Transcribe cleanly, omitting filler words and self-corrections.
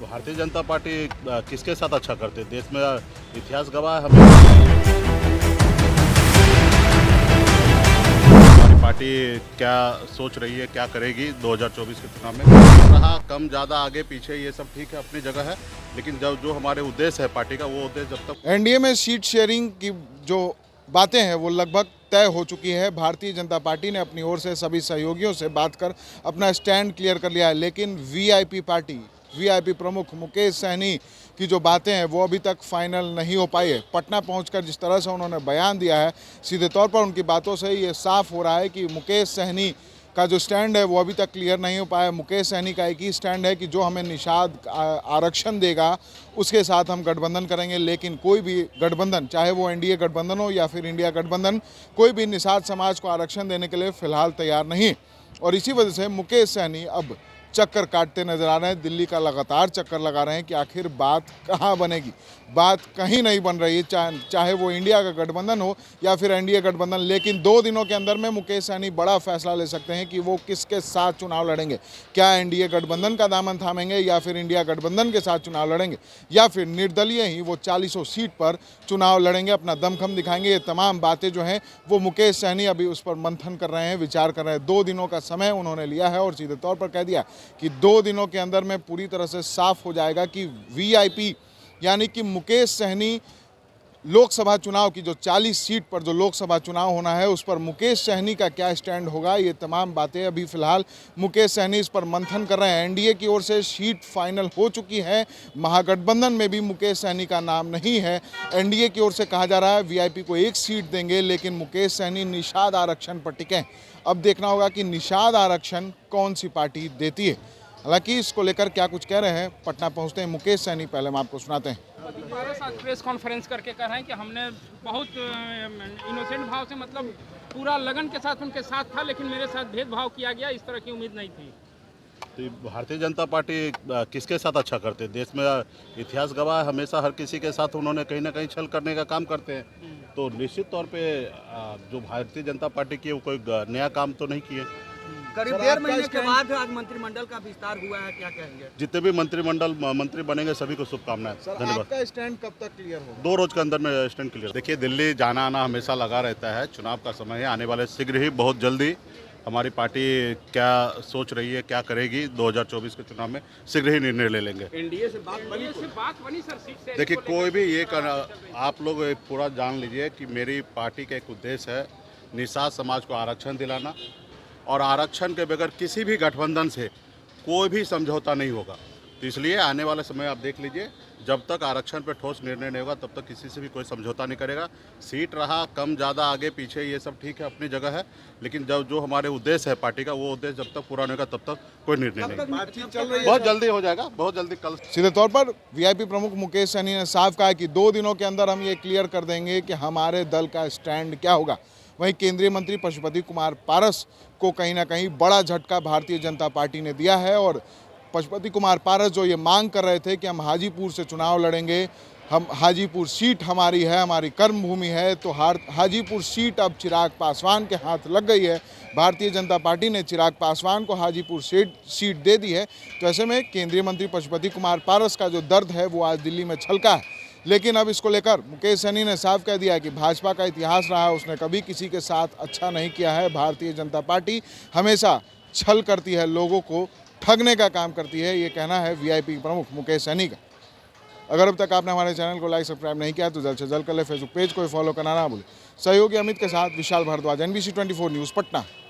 Bharatiya Janata party किसके साथ अच्छा करते देश में इतिहास गवाह है हमें। हमारी पार्टी क्या सोच रही है, क्या करेगी 2024 के चुनाव में। रहा कम ज़्यादा आगे पीछे ये सब ठीक है, अपनी जगह है, लेकिन जब जो हमारे उद्देश्य है पार्टी का, वो उद्देश्य जब तक एनडीए में सीट शेयरिंग की जो बातें हैं वो लगभग तय हो चुकी है। भारतीय जनता पार्टी ने अपनी ओर से सभी सहयोगियों से बात कर अपना स्टैंड क्लियर कर लिया है, लेकिन वीआईपी पार्टी, वीआईपी प्रमुख मुकेश सहनी की जो बातें हैं वो अभी तक फाइनल नहीं हो पाई है। पटना पहुंचकर जिस तरह से उन्होंने बयान दिया है, सीधे तौर पर उनकी बातों से ये साफ हो रहा है कि मुकेश सहनी का जो स्टैंड है वो अभी तक क्लियर नहीं हो पाया। मुकेश सहनी का एक ही स्टैंड है कि जो हमें निषाद आरक्षण देगा उसके साथ हम गठबंधन करेंगे, लेकिन कोई भी गठबंधन, चाहे वो एनडीए गठबंधन हो या फिर इंडिया गठबंधन, कोई भी निषाद समाज को आरक्षण देने के लिए फिलहाल तैयार नहीं। और इसी वजह से मुकेश सहनी अब चक्कर काटते नजर आ रहे हैं, दिल्ली का लगातार चक्कर लगा रहे हैं कि आखिर बात कहाँ बनेगी। बात कहीं नहीं बन रही है, चाहे वो इंडिया का गठबंधन हो या फिर एनडीए गठबंधन। लेकिन 2 दिनों के अंदर में मुकेश सहनी बड़ा फैसला ले सकते हैं कि वो किसके साथ चुनाव लड़ेंगे। क्या एनडीए गठबंधन का दामन थामेंगे या फिर इंडिया गठबंधन के साथ चुनाव लड़ेंगे, या फिर निर्दलीय ही वो 40 सीट पर चुनाव लड़ेंगे, अपना दमखम दिखाएंगे। ये तमाम बातें जो हैं वो मुकेश सहनी अभी उस पर मंथन कर रहे हैं, विचार कर रहे हैं। 2 दिनों का समय उन्होंने लिया है और सीधे तौर पर कह दिया कि 2 दिनों के अंदर में पूरी तरह से साफ हो जाएगा कि वीआईपी यानी कि मुकेश सहनी लोकसभा चुनाव की जो 40 सीट पर जो लोकसभा चुनाव होना है उस पर मुकेश सहनी का क्या स्टैंड होगा। ये तमाम बातें अभी फिलहाल मुकेश सहनी इस पर मंथन कर रहे हैं। एनडीए की ओर से सीट फाइनल हो चुकी है, महागठबंधन में भी मुकेश सहनी का नाम नहीं है। एनडीए की ओर से कहा जा रहा है वीआईपी को 1 सीट देंगे, लेकिन मुकेश सहनी निषाद आरक्षण पर टिके। अब देखना होगा कि निषाद आरक्षण कौन सी पार्टी देती है। हालांकि इसको लेकर क्या कुछ कह रहे हैं, पटना पहुंचते हैं मुकेश सहनी, पहले हम आपको सुनाते हैं। हमारे साथ प्रेस कॉन्फ्रेंस करके कह रहे हैं कि हमने बहुत इनोसेंट भाव से, मतलब पूरा लगन के साथ उनके साथ था, लेकिन मेरे साथ भेदभाव किया गया, इस तरह की उम्मीद नहीं थी। तो ये भारतीय जनता पार्टी किसके साथ अच्छा करते देश में इतिहास गवाह है, हमेशा हर किसी के साथ उन्होंने कहीं ना कहीं छल करने का काम करते हैं। तो निश्चित तौर पे जो भारतीय जनता पार्टी की है वो कोई नया काम तो नहीं किए। करीब 1.5 महीने के बाद आज मंत्रिमंडल का विस्तार हुआ है, क्या कहेंगे? जितने भी मंत्री बनेंगे सभी को शुभकामनाएं। धन्यवाद। आपका स्टैंड कब तक क्लियर होगा? 2 रोज के अंदर में स्टैंड क्लियर। देखिए, दिल्ली जाना आना हमेशा लगा रहता है, चुनाव का समय है, आने वाले शीघ्र ही बहुत जल्दी हमारी पार्टी क्या सोच रही है, क्या करेगी 2024 के चुनाव में, शीघ्र ही निर्णय ले लेंगे। एनडीए से बात बनी सर सीट से। देखिए, कोई भी ये आप लोग पूरा जान लीजिए कि मेरी पार्टी का एक उद्देश्य है निषाद समाज को आरक्षण दिलाना, और आरक्षण के बगैर किसी भी गठबंधन से कोई भी समझौता नहीं होगा। तो इसलिए आने वाले समय आप देख लीजिए, जब तक आरक्षण पर ठोस निर्णय नहीं होगा तब तक किसी से भी कोई समझौता नहीं करेगा। सीट रहा कम ज़्यादा आगे पीछे ये सब ठीक है, अपनी जगह है, लेकिन जब जो हमारे उद्देश्य है पार्टी का, वो उद्देश्य जब तक पूरा नहीं होगा तब तक कोई निर्णय नहीं। बातचीत चल रही है, बहुत जल्दी हो जाएगा, बहुत जल्दी कल। सीधे तौर पर वीआईपी प्रमुख मुकेश सहनी ने साफ कहा कि 2 दिनों के अंदर हम ये क्लियर कर देंगे कि हमारे दल का स्टैंड क्या होगा। वहीं केंद्रीय मंत्री पशुपति कुमार पारस को कहीं ना कहीं बड़ा झटका भारतीय जनता पार्टी ने दिया है। और पशुपति कुमार पारस जो ये मांग कर रहे थे कि हम हाजीपुर से चुनाव लड़ेंगे, हम हाजीपुर सीट हमारी है, हमारी कर्म भूमि है, तो हाजीपुर सीट अब चिराग पासवान के हाथ लग गई है। भारतीय जनता पार्टी ने चिराग पासवान को हाजीपुर सीट दे दी है। तो ऐसे में केंद्रीय मंत्री पशुपति कुमार पारस का जो दर्द है वो आज दिल्ली में छलका है। लेकिन अब इसको लेकर मुकेश सहनी ने साफ कह दिया है कि भाजपा का इतिहास रहा है, उसने कभी किसी के साथ अच्छा नहीं किया है। भारतीय जनता पार्टी हमेशा छल करती है, लोगों को ठगने का काम करती है, ये कहना है वीआईपी प्रमुख मुकेश सहनी का। अगर अब तक आपने हमारे चैनल को लाइक सब्सक्राइब नहीं किया तो जल्द से जल्द कर ले। फेसबुक पेज को फॉलो करना ना भूलें। सहयोगी अमित के साथ विशाल भारद्वाज, NBC 24 न्यूज़, पटना।